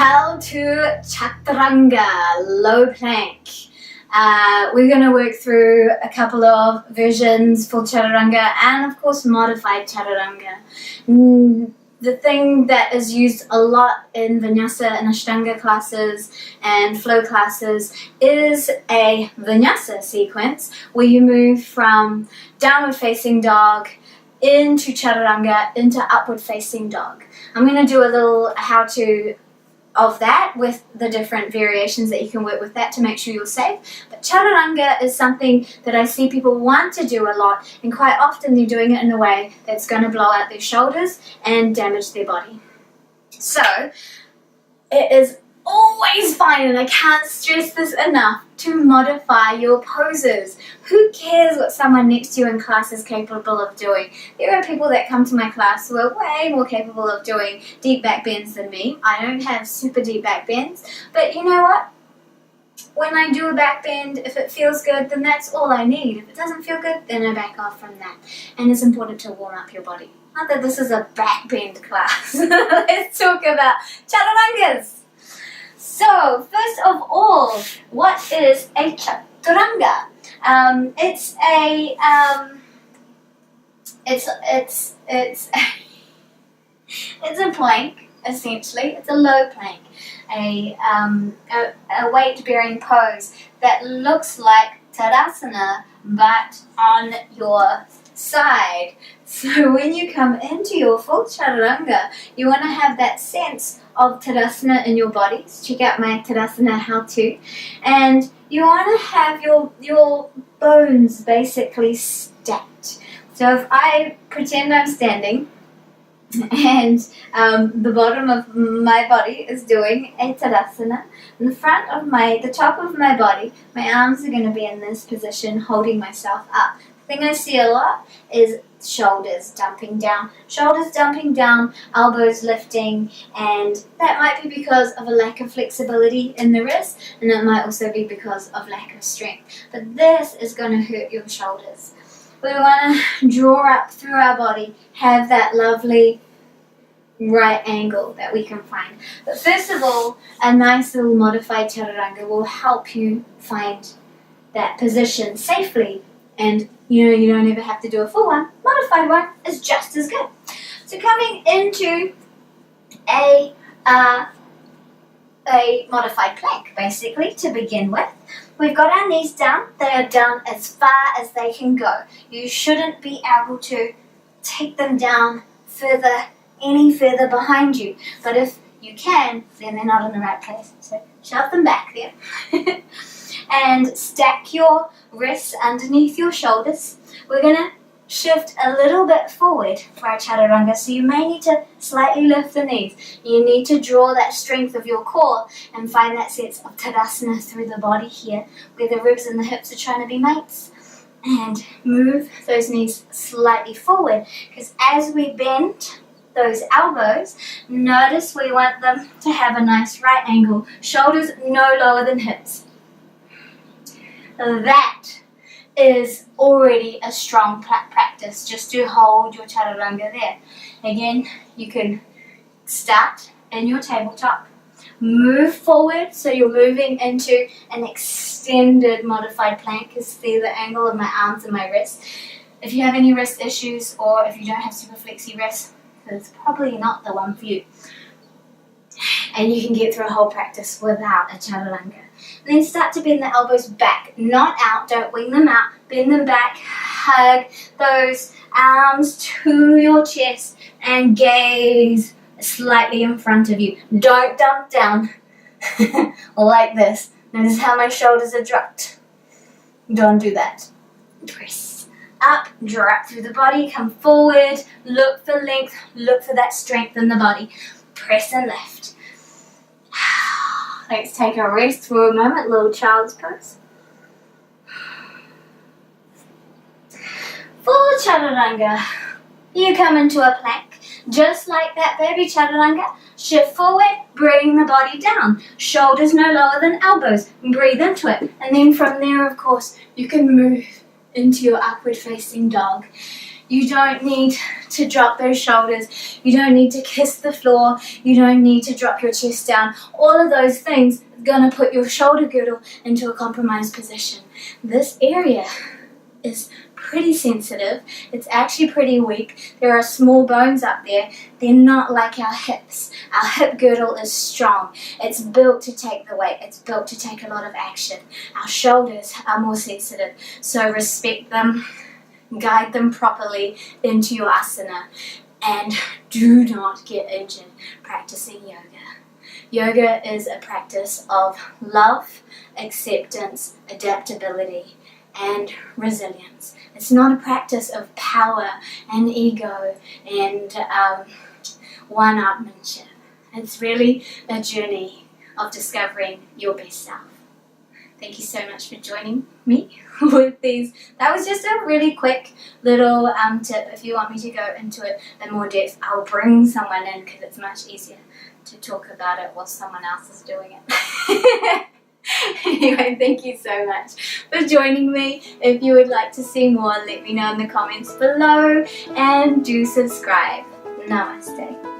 How to Chaturanga, low plank. We're going to work through a couple of versions for Chaturanga and of course modified Chaturanga. The thing that is used a lot in Vinyasa and Ashtanga classes and flow classes is a Vinyasa sequence where you move from downward facing dog into Chaturanga into upward facing dog. I'm going to do a little how-to of that with the different variations that you can work with that to make sure you're safe. But Chaturanga is something that I see people want to do a lot, and quite often they're doing it in a way that's going to blow out their shoulders and damage their body. So it is always fine, and I can't stress this enough, to modify your poses. Who cares what someone next to you in class is capable of doing? There are people that come to my class who are way more capable of doing deep back bends than me. I don't have super deep back bends, but you know what? When I do a back bend, if it feels good, then that's all I need. If it doesn't feel good, then I back off from that. And it's important to warm up your body. Not that this is a back bend class. Let's talk about Chaturangas. So, first of all, what is a Chaturanga? It's a plank, essentially. It's a low plank, a weight-bearing pose that looks like Tadasana, but on your side. So when you come into your full Chaturanga, you want to have that sense of Tadasana in your body. So check out my Tadasana how-to. And you want to have your bones basically stacked. So if I pretend I'm standing and the bottom of my body is doing a Tadasana, and the top of my body, my arms are going to be in this position holding myself up. The thing I see a lot is shoulders dumping down, elbows lifting, and that might be because of a lack of flexibility in the wrist, and it might also be because of lack of strength. But this is going to hurt your shoulders. We want to draw up through our body, have that lovely right angle that we can find. But first of all, a nice little modified Chaturanga will help you find that position safely, and you don't ever have to do a full one. Modified one is just as good. So coming into a modified plank, basically, to begin with. We've got our knees down. They are down as far as they can go. You shouldn't be able to take them down any further behind you. But if you can, then they're not in the right place. So shove them back there. And stack your wrists underneath your shoulders. We're going to shift a little bit forward for our Chaturanga, so you may need to slightly lift the knees. You need to draw that strength of your core and find that sense of Tadasana through the body here, where the ribs and the hips are trying to be mates. And move those knees slightly forward, because as we bend those elbows, notice we want them to have a nice right angle, shoulders no lower than hips. That is already a strong practice, just to hold your Chaturanga there. Again, you can start in your tabletop, move forward, so you're moving into an extended modified plank. You see the angle of my arms and my wrists. If you have any wrist issues, or if you don't have super flexy wrists, it's probably not the one for you. And you can get through a whole practice without a Chaturanga. And then start to bend the elbows back, not out, don't wing them out, bend them back, hug those arms to your chest and gaze slightly in front of you. Don't dump down like this. Notice how my shoulders are dropped. Don't do that. Press up, draw up through the body, come forward, look for length, look for that strength in the body. Press and lift. Let's take a rest for a moment, little child's pose. For Chaturanga, you come into a plank, just like that baby Chaturanga. Shift forward, bring the body down. Shoulders no lower than elbows. Breathe into it. And then from there, of course, you can move into your upward facing dog. You don't need to drop those shoulders. You don't need to kiss the floor. You don't need to drop your chest down. All of those things are going to put your shoulder girdle into a compromised position. This area is pretty sensitive. It's actually pretty weak. There are small bones up there. They're not like our hips. Our hip girdle is strong. It's built to take the weight. It's built to take a lot of action. Our shoulders are more sensitive. So respect them. Guide them properly into your asana. And do not get injured practicing yoga. Yoga is a practice of love, acceptance, adaptability, and resilience. It's not a practice of power and ego and one-upmanship. It's really a journey of discovering your best self. Thank you so much for joining me with these. That was just a really quick little tip. If you want me to go into it in more depth, I'll bring someone in because it's much easier to talk about it while someone else is doing it. Anyway, thank you so much for joining me. If you would like to see more, let me know in the comments below and do subscribe. Namaste.